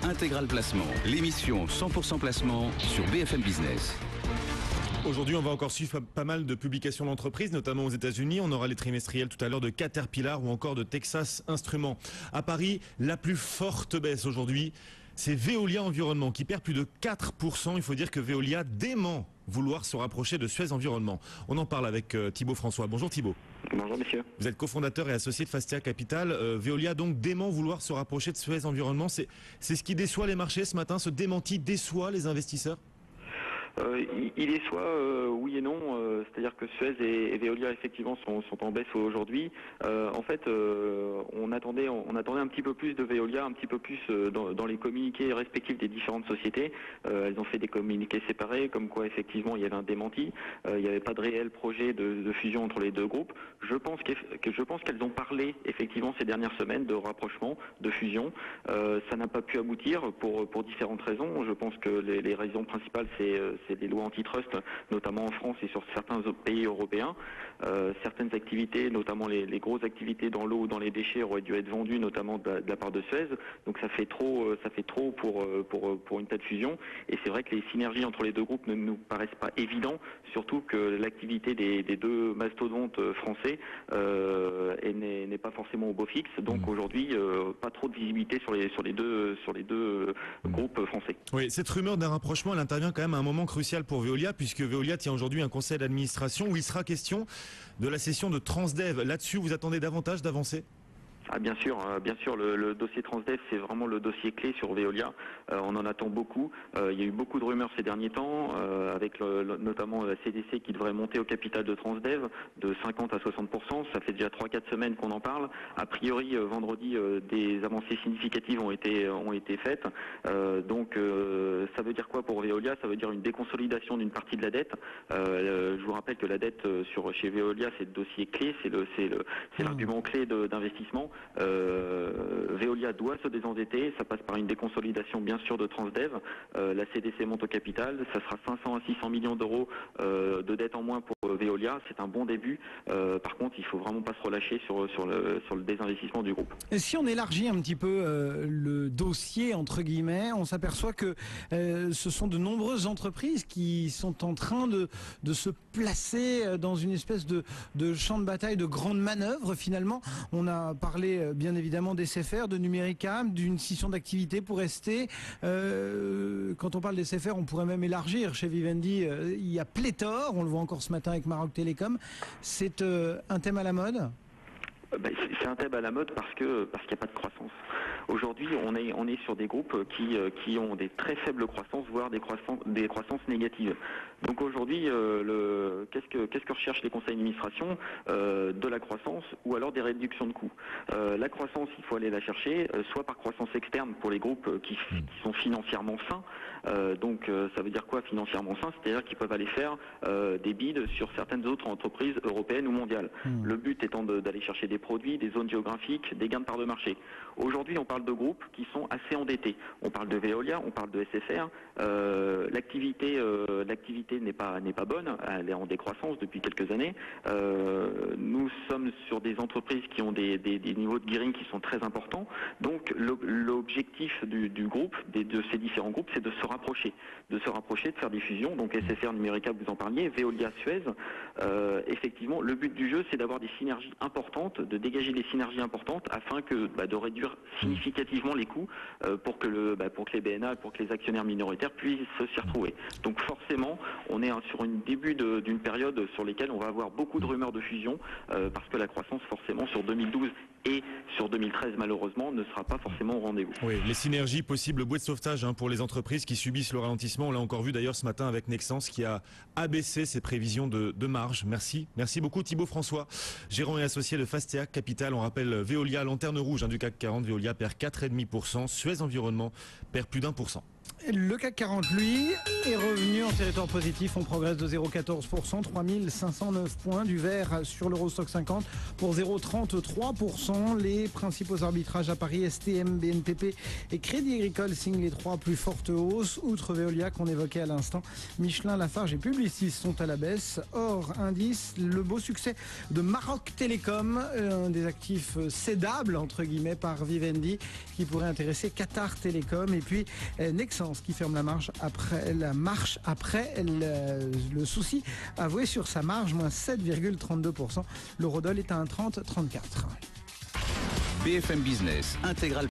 Intégral Placement, l'émission 100% placement sur BFM Business. Aujourd'hui, on va encore suivre pas mal de publications d'entreprises, notamment aux États-Unis. On aura les trimestriels tout à l'heure de Caterpillar ou encore de Texas Instruments. À Paris, la plus forte baisse aujourd'hui, c'est Veolia Environnement qui perd plus de 4%. Il faut dire que Veolia dément vouloir se rapprocher de Suez Environnement. On en parle avec Thibaut François. Bonjour Thibaut. Bonjour messieurs. Vous êtes cofondateur et associé de Fastia Capital. Veolia donc dément vouloir se rapprocher de Suez Environnement. C'est ce qui déçoit les marchés ce matin. Ce démenti déçoit les investisseurs? Il est soit oui et non, c'est-à-dire que Suez et Veolia effectivement sont en baisse aujourd'hui. En fait, on attendait un petit peu plus de Veolia, un petit peu plus dans les communiqués respectifs des différentes sociétés. Elles ont fait des communiqués séparés, comme quoi effectivement il y avait un démenti. Il n'y avait pas de réel projet de fusion entre les deux groupes. Je pense qu'elles ont parlé effectivement ces dernières semaines de rapprochement, de fusion. Ça n'a pas pu aboutir pour différentes raisons. Je pense que les raisons principales c'est des lois antitrust, notamment en France et sur certains autres pays européens. Certaines activités, notamment les grosses activités dans l'eau ou dans les déchets, auraient dû être vendues, notamment de la part de Suez. Donc ça fait trop pour une telle fusion. Et c'est vrai que les synergies entre les deux groupes ne nous paraissent pas évidentes, surtout que l'activité des deux mastodontes français n'est pas forcément au beau fixe. Donc aujourd'hui, pas trop de visibilité sur les deux groupes français. Oui, cette rumeur d'un rapprochement, elle intervient quand même à un moment crucial pour Veolia, puisque Veolia tient aujourd'hui un conseil d'administration où il sera question de la cession de Transdev. Là-dessus, vous attendez davantage d'avancées ? Ah bien sûr, le dossier Transdev c'est vraiment le dossier clé sur Veolia. On en attend beaucoup. Il y a eu beaucoup de rumeurs ces derniers temps, avec notamment la CDC qui devrait monter au capital de Transdev de 50 à 60%. Ça fait déjà 3-4 semaines qu'on en parle. A priori, vendredi, des avancées significatives ont été faites. Donc ça veut dire quoi pour Veolia? Ça veut dire une déconsolidation d'une partie de la dette. Je vous rappelle que la dette chez Veolia c'est le dossier clé, c'est l'argument clé d'investissement. Veolia doit se désendetter, ça passe par une déconsolidation bien sûr de Transdev. La CDC monte au capital, ça sera 500 à 600 millions d'euros de dette en moins pour Veolia, c'est un bon début. Par contre, il faut vraiment pas se relâcher sur le désinvestissement du groupe. Et si on élargit un petit peu le dossier entre guillemets, on s'aperçoit que ce sont de nombreuses entreprises qui sont en train de se placer dans une espèce de champ de bataille, de grande manœuvre finalement. On a parlé bien évidemment des SFR, de Numéricam, d'une scission d'activité pour rester. Quand on parle des SFR, on pourrait même élargir. Chez Vivendi, il y a pléthore, on le voit encore ce matin avec Maroc Télécom. C'est un thème à la mode? C'est un thème à la mode parce qu'il n'y a pas de croissance. Aujourd'hui, on est sur des groupes qui ont des très faibles croissances, voire des croissances négatives. Donc aujourd'hui, qu'est-ce que recherchent les conseils d'administration? De la croissance ou alors des réductions de coûts. La croissance, il faut aller la chercher, soit par croissance externe pour les groupes qui sont financièrement sains. Donc ça veut dire quoi financièrement sain? C'est-à-dire qu'ils peuvent aller faire des bids sur certaines autres entreprises européennes ou mondiales. Le but étant d'aller chercher des produits, des zones géographiques, des gains de part de marché. Aujourd'hui, on parle de groupes qui sont assez endettés. On parle de Veolia, on parle de SFR. L'activité n'est pas bonne, elle est en décroissance depuis quelques années. Nous sommes sur des entreprises qui ont des niveaux de gearing qui sont très importants. Donc l'objectif du groupe, de ces différents groupes, c'est de se rapprocher, de faire des fusions. Donc SFR, Numérica, vous en parliez, Veolia, Suez. Effectivement, le but du jeu, c'est d'avoir des synergies importantes, de dégager des synergies importantes afin de réduire significativement les coûts pour que les BNA, pour que les actionnaires minoritaires puissent s'y retrouver. Donc forcément, on est sur une début d'une période sur laquelle on va avoir beaucoup de rumeurs de fusion parce que la croissance forcément sur 2012 et sur 2013 malheureusement ne sera pas forcément au rendez-vous. Oui, les synergies possibles, bouée de sauvetage pour les entreprises qui subissent le ralentissement. On l'a encore vu d'ailleurs ce matin avec Nexans qui a abaissé ses prévisions de marge. Merci beaucoup Thibaut François, gérant et associé de Fastia Capital. On rappelle Veolia, lanterne rouge du CAC 40. Veolia perd 4,5%, Suez Environnement perd plus d'1%. Le CAC 40, lui, est revenu en territoire positif. On progresse de 0,14%, 3509 points. Du vert sur l'Eurostock 50 pour 0,33%. Les principaux arbitrages à Paris, STM, BNPP et Crédit Agricole signent les 3 plus fortes hausses. Outre Veolia qu'on évoquait à l'instant, Michelin, Lafarge et Publicis sont à la baisse. Hors indice, le beau succès de Maroc Télécom, un des actifs cédables entre guillemets par Vivendi, qui pourrait intéresser Qatar Télécom. Et puis Nexans qui ferme la marche après le souci avoué sur sa marge, moins 7,32%. L'eurodoll est à 1,3034. BFM Business, intégral.